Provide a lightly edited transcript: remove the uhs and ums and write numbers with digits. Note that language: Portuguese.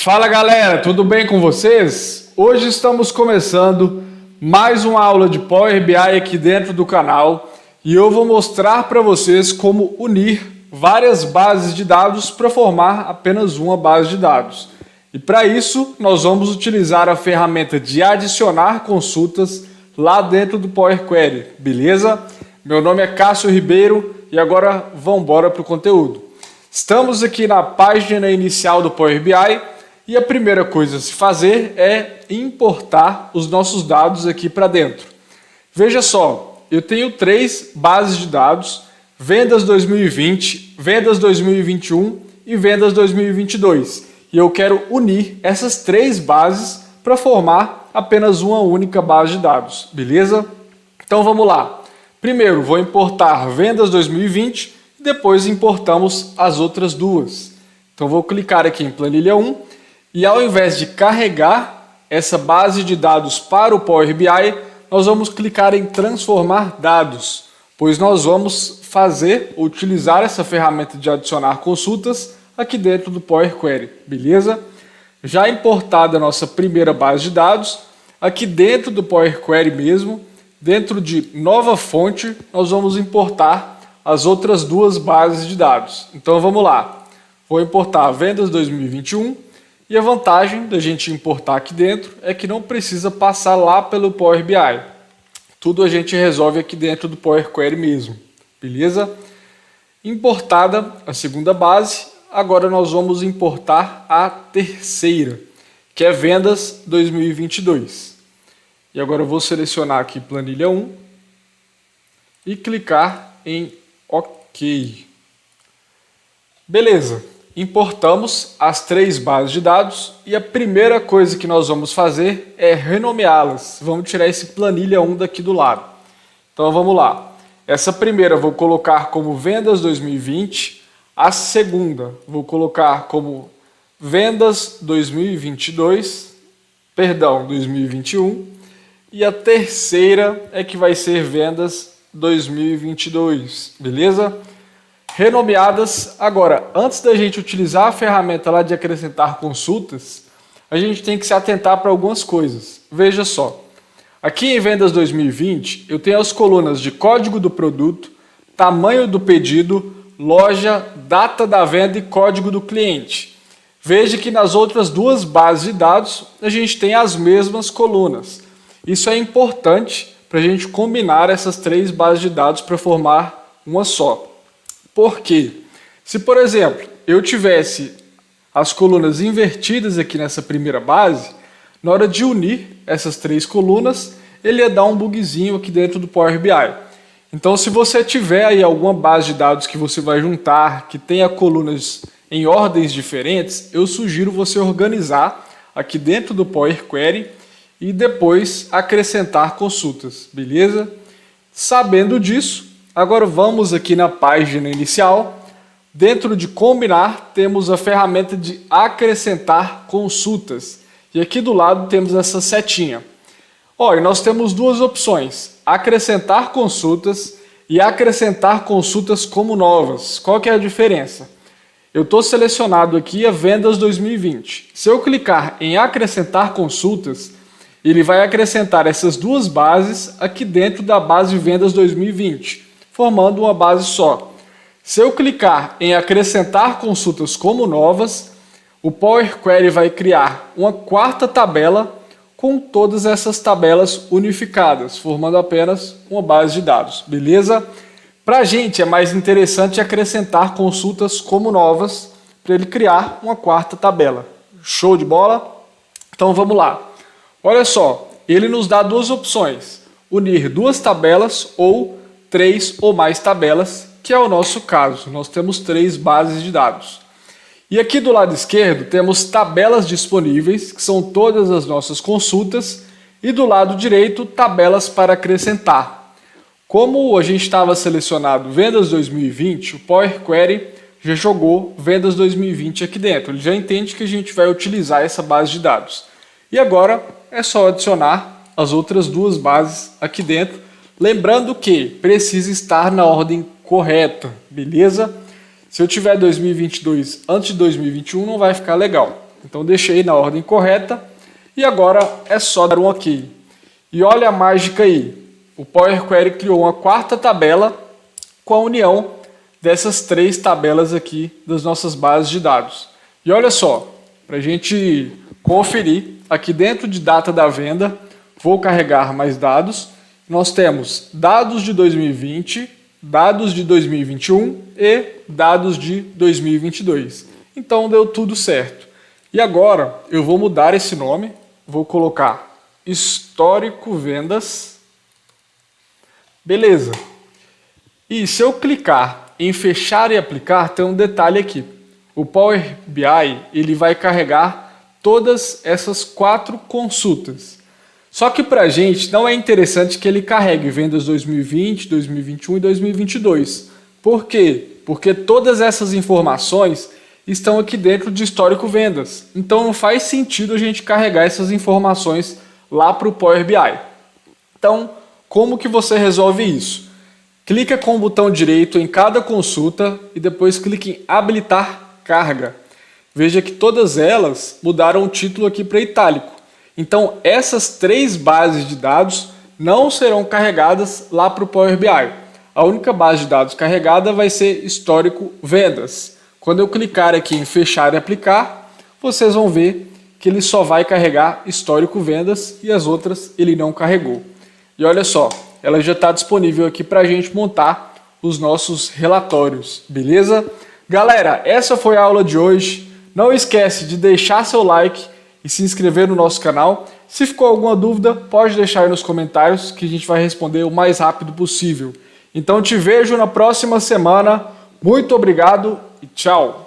Fala galera, tudo bem com vocês? Hoje estamos começando mais uma aula de Power BI aqui dentro do canal e eu vou mostrar para vocês como unir várias bases de dados para formar apenas uma base de dados. E para isso nós vamos utilizar a ferramenta de adicionar consultas lá dentro do Power Query, beleza? Meu nome é Cássio Ribeiro e agora vamos embora para o conteúdo. Estamos aqui na página inicial do Power BI. E a primeira coisa a se fazer é importar os nossos dados aqui para dentro. Veja só, eu tenho 3 bases de dados, vendas 2020, vendas 2021 e vendas 2022. E eu quero unir essas 3 bases para formar apenas uma única base de dados, beleza? Então vamos lá. Primeiro vou importar vendas 2020 e depois importamos as outras duas. Então vou clicar aqui em planilha 1. E ao invés de carregar essa base de dados para o Power BI, nós vamos clicar em transformar dados, pois nós vamos utilizar essa ferramenta de adicionar consultas aqui dentro do Power Query, beleza? Já importada a nossa primeira base de dados, aqui dentro do Power Query mesmo, dentro de nova fonte, nós vamos importar as outras 2 bases de dados. Então vamos lá, vou importar vendas 2021. E a vantagem da gente importar aqui dentro é que não precisa passar lá pelo Power BI. Tudo a gente resolve aqui dentro do Power Query mesmo, beleza? Importada a segunda base, agora nós vamos importar a terceira, que é vendas 2022. E agora eu vou selecionar aqui planilha 1 e clicar em OK. Beleza. Importamos as 3 bases de dados e a primeira coisa que nós vamos fazer é renomeá-las. Vamos tirar esse planilha 1 daqui do lado. Então vamos lá. Essa primeira vou colocar como vendas 2020, a segunda vou colocar como vendas 2021 e a terceira é que vai ser vendas 2022, beleza? Renomeadas. Agora, antes da gente utilizar a ferramenta lá de acrescentar consultas, a gente tem que se atentar para algumas coisas. Veja só, aqui em vendas 2020, eu tenho as colunas de código do produto, tamanho do pedido, loja, data da venda e código do cliente. Veja que nas outras 2 bases de dados, a gente tem as mesmas colunas. Isso é importante para a gente combinar essas 3 bases de dados para formar uma só. Por quê? Se, por exemplo, eu tivesse as colunas invertidas aqui nessa primeira base, na hora de unir essas 3 colunas, ele ia dar um bugzinho aqui dentro do Power BI. Então, se você tiver aí alguma base de dados que você vai juntar, que tenha colunas em ordens diferentes, eu sugiro você organizar aqui dentro do Power Query e depois acrescentar consultas, beleza? Sabendo disso, agora vamos aqui na página inicial. Dentro de combinar, temos a ferramenta de acrescentar consultas. E aqui do lado temos essa setinha. E nós temos 2 opções, acrescentar consultas e acrescentar consultas como novas. Qual que é a diferença? Eu estou selecionado aqui a vendas 2020. Se eu clicar em acrescentar consultas, ele vai acrescentar essas 2 bases aqui dentro da base de vendas 2020. Formando uma base só. Se eu clicar em acrescentar consultas como novas, o Power Query vai criar uma 4ª tabela com todas essas tabelas unificadas, formando apenas uma base de dados, beleza? Para a gente é mais interessante acrescentar consultas como novas para ele criar uma 4ª tabela. Show de bola? Então vamos lá. Olha só, ele nos dá 2 opções, unir 2 tabelas ou 3 ou mais tabelas, que é o nosso caso. Nós temos 3 bases de dados. E aqui do lado esquerdo temos tabelas disponíveis, que são todas as nossas consultas, e do lado direito tabelas para acrescentar. Como a gente estava selecionado vendas 2020, o Power Query já jogou vendas 2020 aqui dentro. Ele já entende que a gente vai utilizar essa base de dados. E agora é só adicionar as outras 2 bases aqui dentro, lembrando que precisa estar na ordem correta, beleza? Se eu tiver 2022 antes de 2021, não vai ficar legal. Então deixei na ordem correta e agora é só dar um OK. E olha a mágica aí, o Power Query criou uma quarta tabela com a união dessas 3 tabelas aqui das nossas bases de dados. E olha só, para a gente conferir, aqui dentro de data da venda, vou carregar mais dados. Nós temos dados de 2020, dados de 2021 e dados de 2022. Então deu tudo certo. E agora eu vou mudar esse nome, vou colocar histórico vendas. Beleza. E se eu clicar em fechar e aplicar, tem um detalhe aqui. O Power BI ele vai carregar todas essas 4 consultas. Só que para a gente não é interessante que ele carregue vendas 2020, 2021 e 2022. Por quê? Porque todas essas informações estão aqui dentro de histórico vendas. Então não faz sentido a gente carregar essas informações lá para o Power BI. Então, como que você resolve isso? Clica com o botão direito em cada consulta e depois clique em habilitar carga. Veja que todas elas mudaram o título aqui para itálico. Então, essas 3 bases de dados não serão carregadas lá para o Power BI. A única base de dados carregada vai ser histórico vendas. Quando eu clicar aqui em fechar e aplicar, vocês vão ver que ele só vai carregar histórico vendas e as outras ele não carregou. E olha só, ela já está disponível aqui para a gente montar os nossos relatórios, beleza? Galera, essa foi a aula de hoje. Não esquece de deixar seu like e se inscrever no nosso canal. Se ficou alguma dúvida, pode deixar aí nos comentários que a gente vai responder o mais rápido possível. Então te vejo na próxima semana. Muito obrigado e tchau!